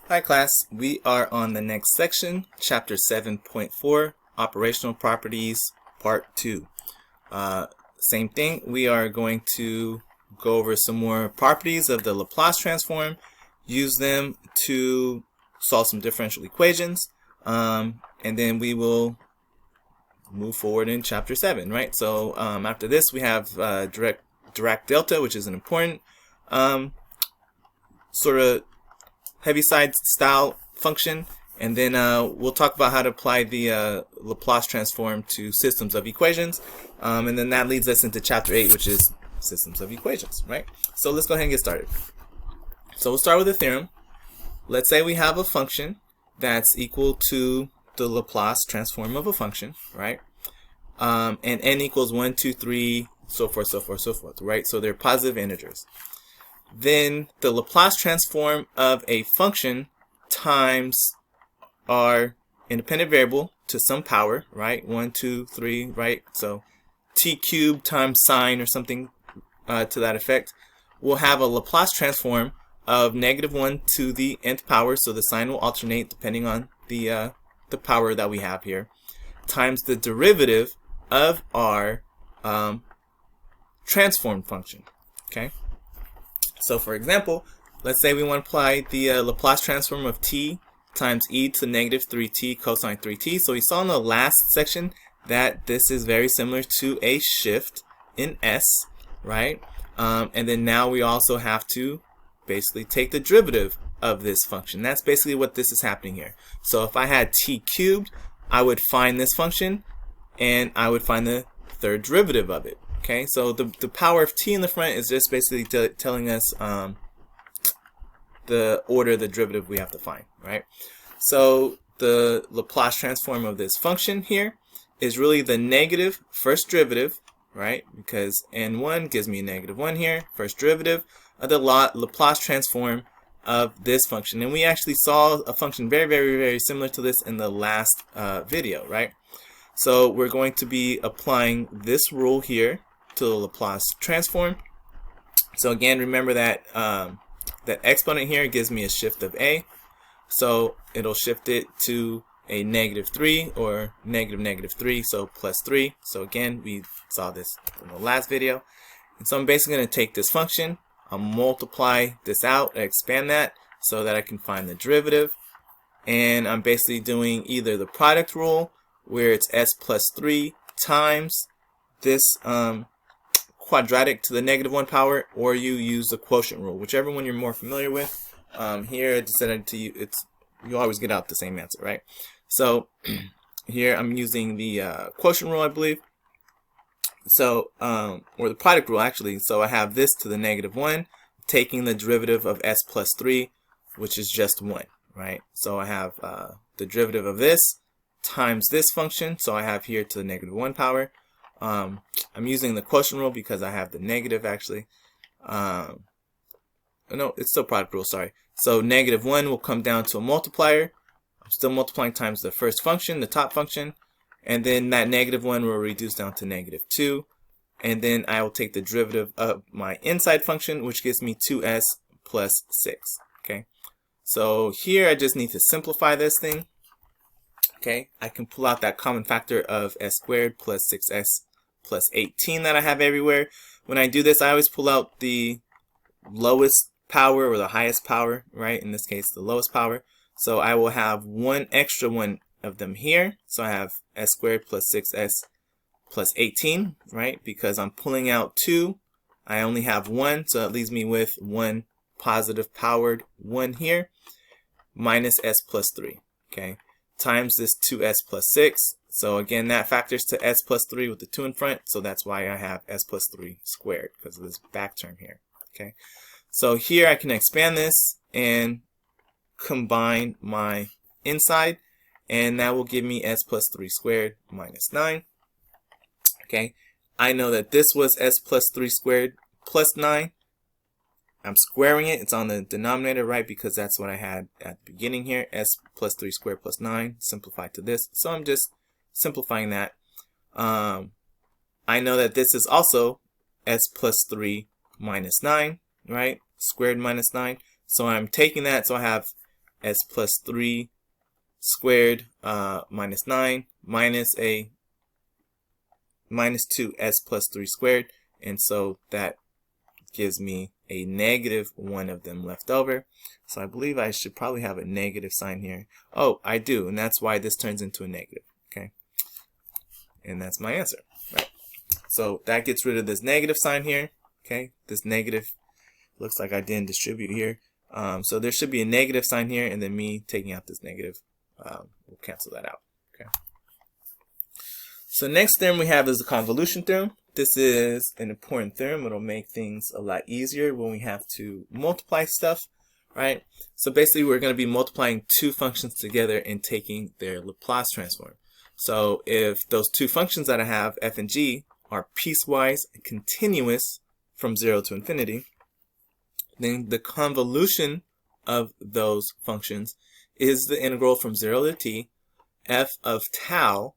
Hi class, we are on the next section, chapter 7.4, Operational Properties, part 2. Same thing, we are going to go over some more properties of the Laplace transform, use them to solve some differential equations, and then we will move forward in chapter 7, right? So after this we have Dirac delta, which is an important sort of Heaviside style function, and then we'll talk about how to apply the Laplace transform to systems of equations, and then that leads us into chapter 8, which is systems of equations, right? So let's go ahead and get started. So we'll start with the theorem. Let's say we have a function that's equal to the Laplace transform of a function, right? And n equals 1, 2, 3, so forth, so forth, so forth, right? So they're positive integers. Then the Laplace transform of a function times our independent variable to some power, right? 1, 2, 3, right? So t cubed times sine or something to that effect. We'll have a Laplace transform of -1 to the nth power, so the sign will alternate depending on the power that we have here, times the derivative of our transform function, okay? So for example, let's say we want to apply the Laplace transform of t times e to -3t cosine 3t. So we saw in the last section that this is very similar to a shift in s, right? And then now we also have to basically take the derivative of this function. That's basically what this is happening here. So if I had t cubed, I would find this function and I would find the third derivative of it. Okay, so the power of t in the front is just basically telling us the order of the derivative we have to find, right? So the Laplace transform of this function here is really the negative first derivative, right? Because n1 gives me a -1 here, first derivative of the Laplace transform of this function. And we actually saw a function very, very, very similar to this in the last video, right? So we're going to be applying this rule here to the Laplace transform. So again, remember that that exponent here gives me a shift of a, so it'll shift it to a -3 or -3, so +3. So again, we saw this in the last video, and so I'm basically going to take this function, I'll multiply this out and expand that so that I can find the derivative, and I'm basically doing either the product rule where it's s +3 times this quadratic to the -1 power, or you use the quotient rule, whichever one you're more familiar with. Here I decided to use, you always get out the same answer, right? So here I'm using the quotient rule, I believe. So or the product rule actually. So I have this to the -1, taking the derivative of s +3, which is just 1, right? So I have the derivative of this times this function, so I have here to the -1 power. I'm using the quotient rule because I have the negative actually. No, it's still product rule, sorry. So -1 will come down to a multiplier. I'm still multiplying times the first function, the top function, and then that -1 will reduce down to -2, and then I will take the derivative of my inside function, which gives me 2s plus 6. Okay, so here I just need to simplify this thing. Okay, I can pull out that common factor of s squared plus 6s plus 18 that I have everywhere. When I do this, I always pull out the lowest power or the highest power, right? In this case, the lowest power. So I will have one extra one of them here. So I have s squared plus 6s plus 18, right? Because I'm pulling out 2, I only have 1, so it leaves me with one positive powered 1 here, minus s plus 3, okay? Times this 2s plus 6. So again, that factors to s plus 3 with the 2 in front. So that's why I have s plus 3 squared, because of this back term here. Okay. So here I can expand this and combine my inside, and that will give me s plus 3 squared minus 9. Okay. I know that this was s plus 3 squared plus 9. I'm squaring it. It's on the denominator, right? Because that's what I had at the beginning here. S plus 3 squared plus 9 simplified to this. So I'm just simplifying that. I know that this is also s plus 3 minus 9, right? Squared minus 9. So I'm taking that. So I have s plus 3 squared minus 9 minus a minus 2s plus 3 squared, and so that gives me a negative one of them left over. So I believe I should probably have a negative sign here. Oh, I do, and that's why this turns into a negative. Okay, and that's my answer. Right. So that gets rid of this negative sign here. Okay, this negative looks like I didn't distribute here. So there should be a negative sign here, and then me taking out this negative will cancel that out. Okay. So next theorem we have is the convolution theorem. This is an important theorem. It'll make things a lot easier when we have to multiply stuff, right? So basically we're going to be multiplying two functions together and taking their Laplace transform. So if those two functions that I have, f and g, are piecewise continuous from 0 to infinity, then the convolution of those functions is the integral from 0 to t, f of tau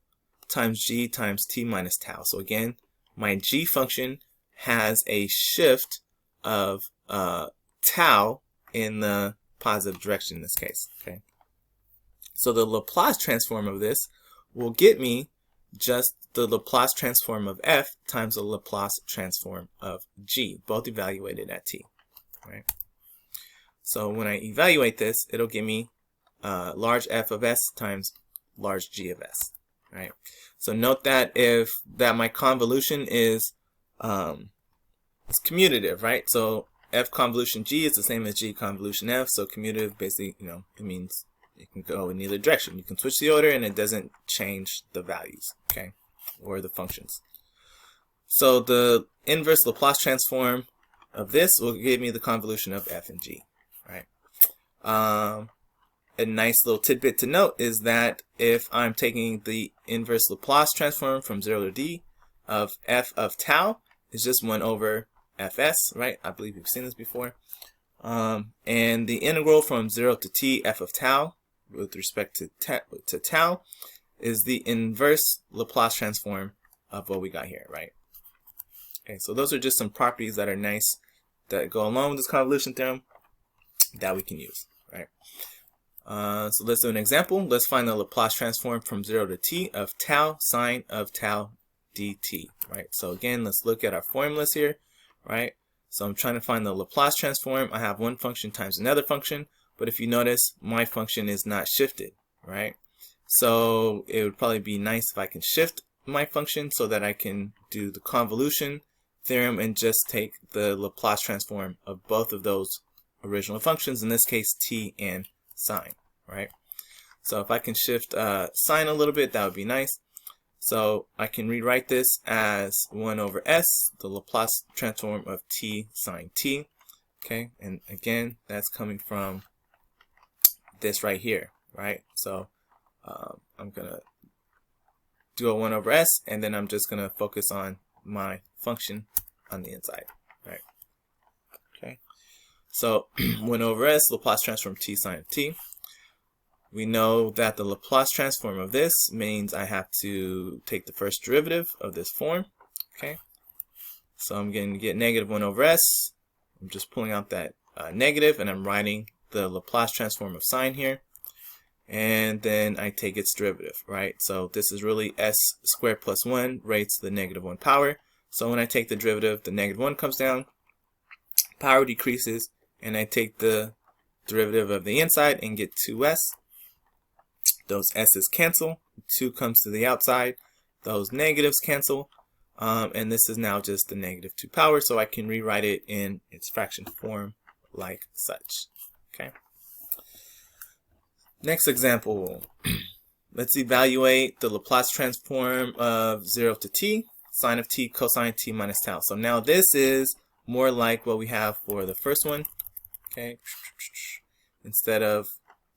times g times t minus tau. So again, my g function has a shift of tau in the positive direction in this case. Okay. So the Laplace transform of this will get me just the Laplace transform of f times the Laplace transform of g, both evaluated at t. Right. So when I evaluate this, it'll give me large f of s times large g of s. Right. So note that my convolution is it's commutative, right? So f convolution g is the same as g convolution f. So commutative basically, it means it can go in either direction. You can switch the order and it doesn't change the values, okay, or the functions. So the inverse Laplace transform of this will give me the convolution of f and g, right? A nice little tidbit to note is that if I'm taking the inverse Laplace transform from 0 to d of f of tau, is just 1 over fs, right? I believe you've seen this before. And the integral from 0 to t f of tau with respect to tau is the inverse Laplace transform of what we got here, right? Okay, so those are just some properties that are nice that go along with this convolution theorem that we can use, right? So let's do an example. Let's find the Laplace transform from 0 to t of tau sine of tau dt, right? So again, let's look at our formulas here, right? So I'm trying to find the Laplace transform. I have one function times another function, but if you notice, my function is not shifted, right? So it would probably be nice if I can shift my function so that I can do the convolution theorem and just take the Laplace transform of both of those original functions, in this case t and sine, right? So if I can shift sine a little bit, that would be nice. So I can rewrite this as 1 over s, the Laplace transform of t sine t, okay? And again, that's coming from this right here, right? So I'm going to do a 1 over s, and then I'm just going to focus on my function on the inside, right? Okay. So 1 over s, Laplace transform t sine of t. We know that the Laplace transform of this means I have to take the first derivative of this form. Okay. So I'm going to get negative 1 over s. I'm just pulling out that negative, and I'm writing the Laplace transform of sine here. And then I take its derivative, right? So this is really s squared plus 1 raised to the negative 1 power. So when I take the derivative, the negative 1 comes down, power decreases, and I take the derivative of the inside and get 2s. Those s's cancel, 2 comes to the outside, those negatives cancel, and this is now just the negative 2 power, so I can rewrite it in its fraction form like such. Okay. Next example, let's evaluate the Laplace transform of 0 to t, sine of t, cosine t minus tau. So now this is more like what we have for the first one, okay, instead of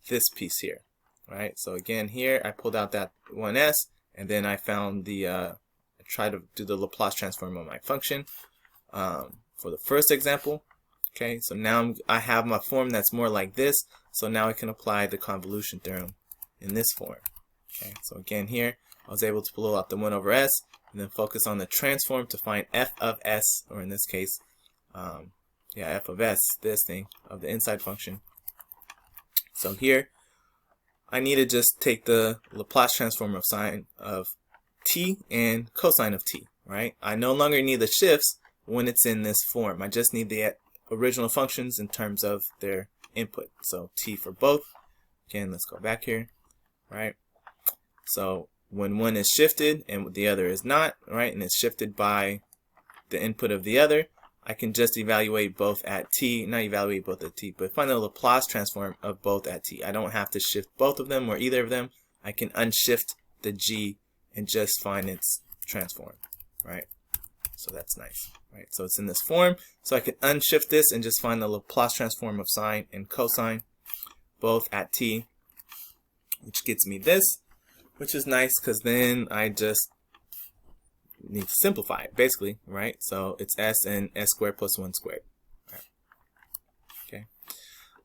this piece here, right? So again, here I pulled out that 1s, and then I found the, I tried to do the Laplace transform of my function for the first example. Okay, so now I have my form that's more like this, so now I can apply the convolution theorem in this form. Okay, so again here, I was able to pull out the 1 over s, and then focus on the transform to find f of s, or in this case, f of s, this thing, of the inside function. So here, I need to just take the Laplace transform of sine of t and cosine of t, right? I no longer need the shifts when it's in this form. I just need the original functions in terms of their input. So t for both. Again, let's go back here, right? So when one is shifted and the other is not, right, and it's shifted by the input of the other, I can just evaluate both at t, not evaluate both at t, but find the Laplace transform of both at t. I don't have to shift both of them or either of them. I can unshift the g and just find its transform, right? So that's nice, right? So it's in this form, so I can unshift this and just find the Laplace transform of sine and cosine, both at t, which gets me this, which is nice because then I just need to simplify it, basically, right? So it's s and s squared plus 1 squared. Right. Okay,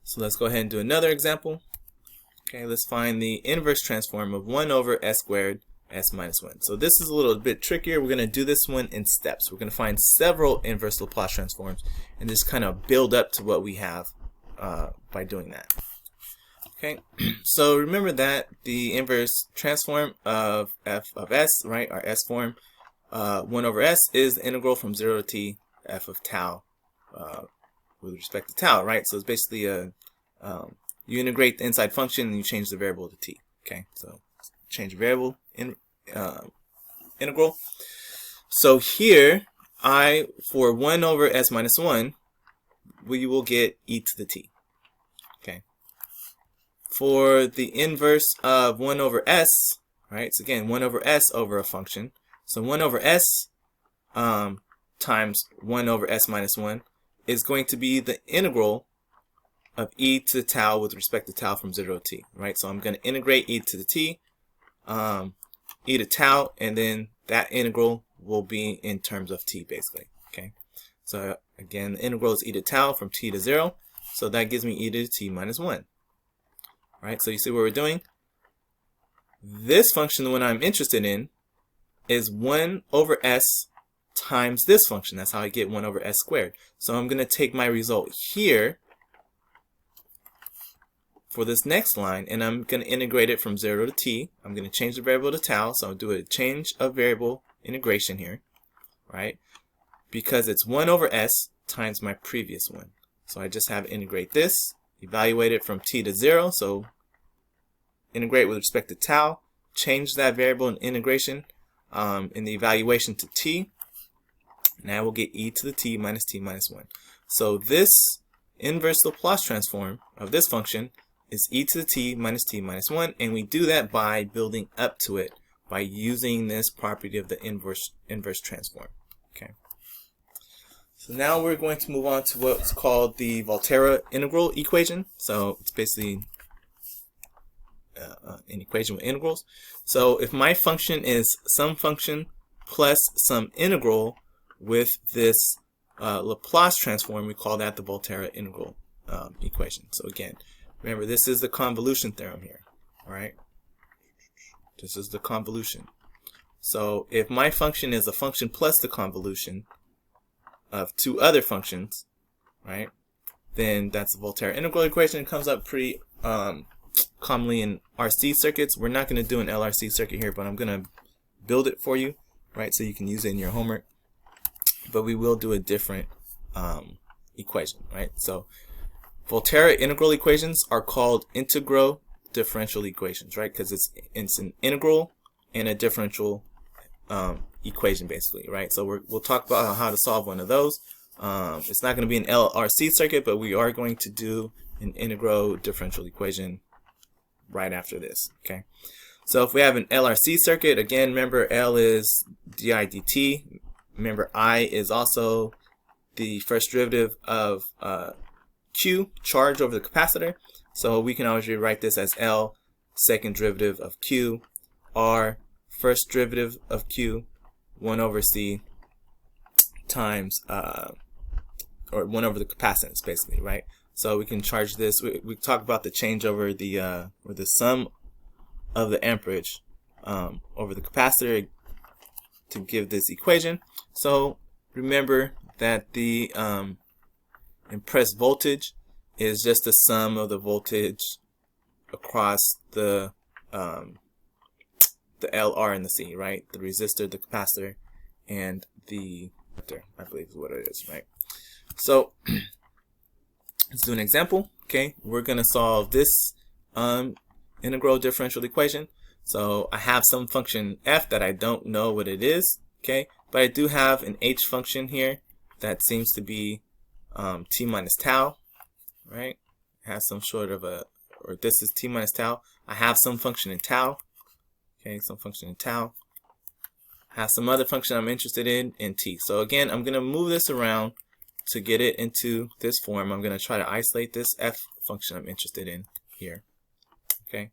so let's go ahead and do another example. Okay, let's find the inverse transform of 1 over s squared s minus 1. So this is a little bit trickier. We're going to do this one in steps. We're going to find several inverse Laplace transforms and just kind of build up to what we have by doing that. Okay, so remember that the inverse transform of f of s, right, our s form, 1 over s is the integral from 0 to t f of tau with respect to tau, right? So it's basically a you integrate the inside function and you change the variable to t. Okay, so change variable in integral. So here for 1 over s minus 1, we will get e to the t. Okay. For the inverse of 1 over s, right? So again, 1 over s over a function. So 1 over s times 1 over s minus 1 is going to be the integral of e to the tau with respect to tau from 0 to t, right? So I'm going to integrate e to the t, e to tau, and then that integral will be in terms of t, basically. Okay. So again, the integral is e to tau from t to 0, so that gives me e to the t minus 1. All right, so you see what we're doing? This function, the one I'm interested in, is 1 over s times this function. That's how I get 1 over s squared. So I'm going to take my result here for this next line, and I'm going to integrate it from 0 to t. I'm going to change the variable to tau, so I'll do a change of variable integration here, right? Because it's 1 over s times my previous one. So I just have to integrate this, evaluate it from t to 0, so integrate with respect to tau, change that variable in integration in the evaluation to t, and I will get e to the t minus 1. So this inverse Laplace transform of this function is e to the t minus 1, and we do that by building up to it by using this property of the inverse transform. Okay. So now we're going to move on to what's called the Volterra integral equation. So it's basically an equation with integrals. So if my function is some function plus some integral with this Laplace transform, we call that the Volterra integral equation. So again, remember, this is the convolution theorem here, all right? This is the convolution. So if my function is a function plus the convolution of two other functions, right, then that's the Volterra integral equation. It comes up pretty commonly in RC circuits. We're not going to do an Lrc circuit here, but I'm going to build it for you, right, so you can use it in your homework. But we will do a different equation, right? So Volterra integral equations are called integral differential equations, right? Because it's an integral and a differential equation, basically, right? So we'll talk about how to solve one of those. It's not going to be an Lrc circuit, but we are going to do an integral differential equation right after this, okay? So if we have an Lrc circuit, again, remember L is di dt. Remember I is also the first derivative of Q, charge over the capacitor. So we can always rewrite this as L, second derivative of Q, R, first derivative of Q, 1 over C times, or 1 over the capacitance, basically, right? So we can charge this. We talk about the change over the, or the sum of the amperage over the capacitor to give this equation. So remember that the impressed voltage is just the sum of the voltage across the Lr and the C, right? The resistor, the capacitor, and the inductor, I believe is what it is, right? So let's do an example. Okay, we're gonna solve this integral differential equation. So I have some function f that I don't know what it is, okay, but I do have an h function here that seems to be t minus tau, right? It has some sort of a, or this is t minus tau. I have some function in tau, okay, some function in tau. I have some other function I'm interested in t. So again, I'm gonna move this around to get it into this form. I'm gonna try to isolate this f function I'm interested in here, okay?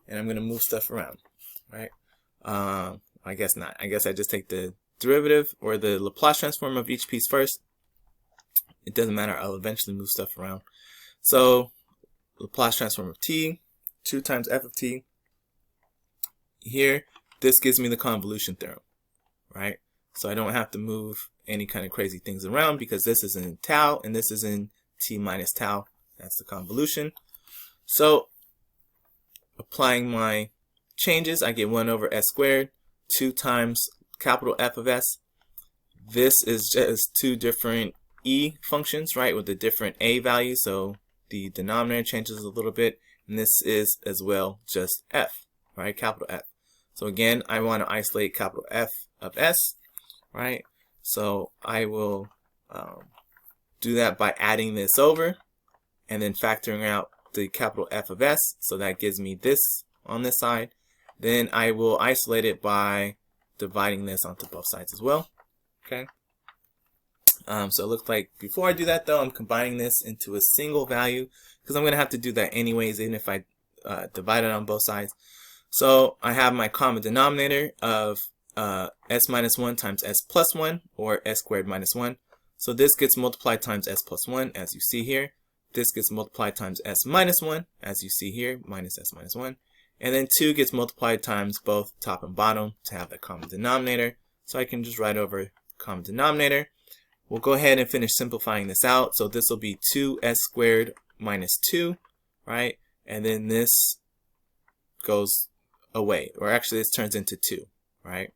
And I'm going to move stuff around, right? I guess not. I guess I just take the derivative or the Laplace transform of each piece first. It doesn't matter. I'll eventually move stuff around. So Laplace transform of t, 2 times f of t. Here, this gives me the convolution theorem, right? So I don't have to move any kind of crazy things around because this is in tau and this is in t minus tau. That's the convolution. So applying my changes, I get 1 over s squared, 2 times capital F of s. This is just 2 different e functions, right, with a different a value, so the denominator changes a little bit, and this is as well just f, right, capital F. So again, I want to isolate capital F of s, right, so I will do that by adding this over and then factoring out the capital F of s, so that gives me this on this side. Then I will isolate it by dividing this onto both sides as well, okay? So it looks like before I do that though, I'm combining this into a single value because I'm going to have to do that anyways, even if I divide it on both sides. So I have my common denominator of s minus 1 times s plus 1, or s squared minus 1. So this gets multiplied times s plus 1, as you see here. This gets multiplied times s minus 1, as you see here, minus s minus 1. And then 2 gets multiplied times both top and bottom to have the common denominator. So I can just write over the common denominator. We'll go ahead and finish simplifying this out. So this will be 2s squared minus 2, right? And then this goes away, or actually this turns into 2, right?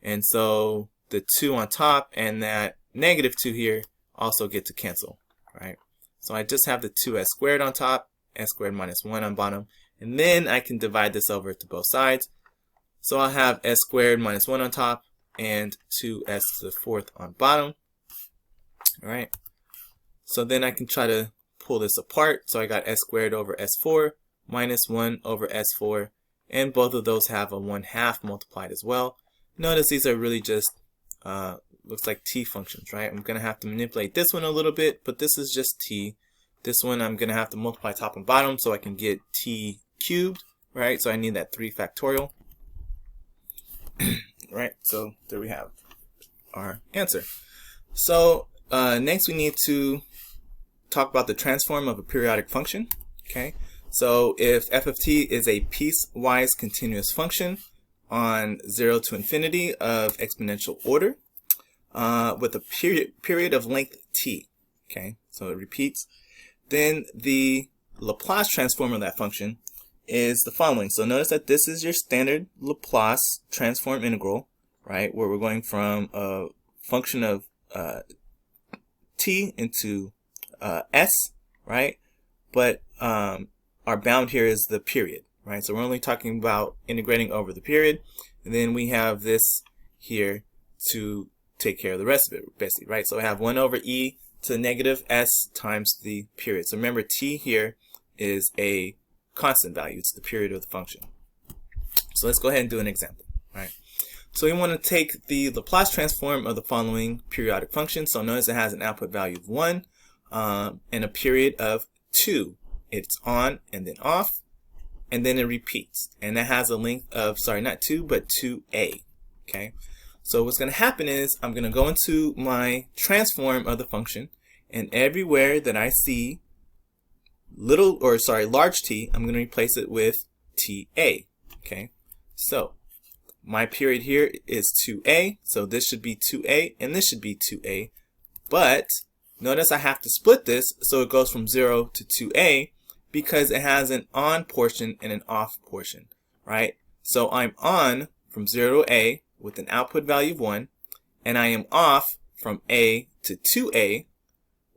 And so the 2 on top and that negative 2 here also get to cancel, right? So I just have the 2s squared on top, s squared minus 1 on bottom, and then I can divide this over to both sides. So I'll have s squared minus 1 on top and 2s to the 4th on bottom. All right. So then I can try to pull this apart. So I got s squared over s4 minus 1 over s4, and both of those have a 1/2 multiplied as well. Notice these are really just looks like t functions, right? I'm going to have to manipulate this one a little bit, but this is just t. This one I'm going to have to multiply top and bottom so I can get t cubed, right? So I need that 3 factorial. Right, so there we have our answer. So next we need to talk about the transform of a periodic function, okay? So if f of t is a piecewise continuous function on 0 to infinity of exponential order, with a period of length t, okay, so it repeats, then the Laplace transform of that function is the following. So notice that this is your standard Laplace transform integral, right, where we're going from a function of t into s, right, but our bound here is the period, right, so we're only talking about integrating over the period, and then we have this here to take care of the rest of it, basically, right? So I have 1 over e to the negative s times the period. So remember, t here is a constant value. It's the period of the function. So let's go ahead and do an example, right? So we want to take the Laplace transform of the following periodic function. So notice it has an output value of 1 and a period of 2. It's on and then off, and then it repeats. And that has a length of, sorry, not 2, but 2a, okay? So what's going to happen is I'm going to go into my transform of the function, and everywhere that I see large t, I'm going to replace it with ta, okay? So my period here is 2a, so this should be 2a, and this should be 2a, but notice I have to split this so it goes from 0 to 2a, because it has an on portion and an off portion, right? So I'm on from 0 to a with an output value of 1, and I am off from a to 2a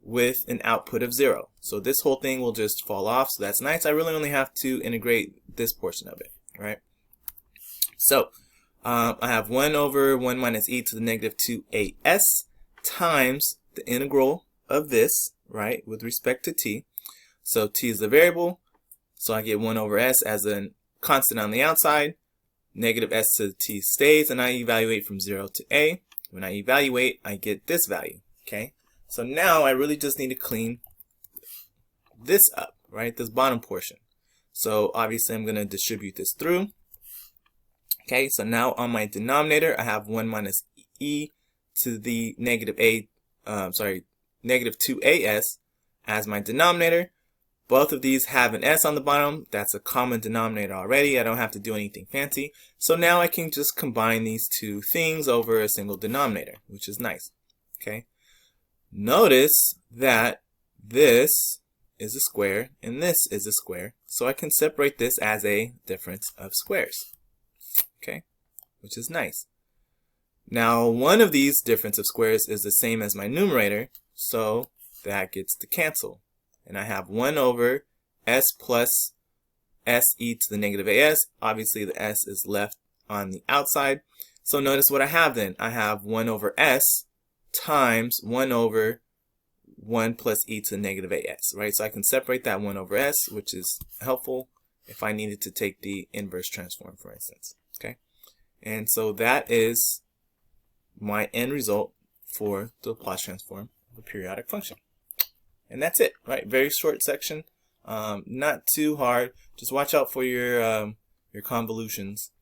with an output of 0. So this whole thing will just fall off, so that's nice. I really only have to integrate this portion of it, right? So I have 1 over 1 minus e to the negative 2as times the integral of this, right, with respect to t. So t is the variable, so I get 1 over s as a constant on the outside. Negative s to the t stays, and I evaluate from 0 to a. When I evaluate, I get this value, okay? So now I really just need to clean this up, right, this bottom portion. So obviously I'm going to distribute this through. Okay, so now on my denominator, I have 1 minus e to the negative negative 2as as my denominator. Both of these have an s on the bottom. That's a common denominator already. I don't have to do anything fancy. So now I can just combine these two things over a single denominator, which is nice. Okay. Notice that this is a square and this is a square. So I can separate this as a difference of squares. Okay, which is nice. Now one of these difference of squares is the same as my numerator, so that gets to cancel. And I have 1 over s plus s e to the negative as. Obviously the s is left on the outside. So notice what I have then. I have 1 over s times 1 over 1 plus e to the negative as, right? So I can separate that 1 over s, which is helpful if I needed to take the inverse transform, for instance. Okay, and so that is my end result for the Laplace transform of a periodic function. And that's it, right? Very short section, not too hard. Just watch out for your convolutions.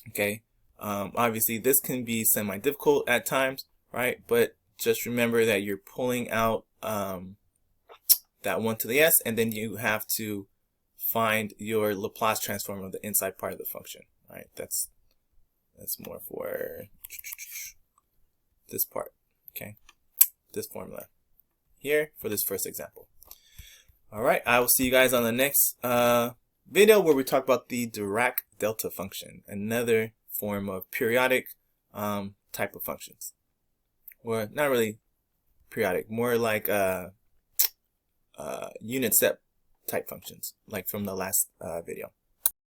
Okay, obviously this can be semi-difficult at times, right? But just remember that you're pulling out that 1 to the s, and then you have to find your Laplace transform of the inside part of the function. Right, that's more for this part, okay? This formula here for this first example. All right, I will see you guys on the next video where we talk about the Dirac delta function, another form of periodic type of functions. Or not really periodic, more like unit step type functions, like from the last video.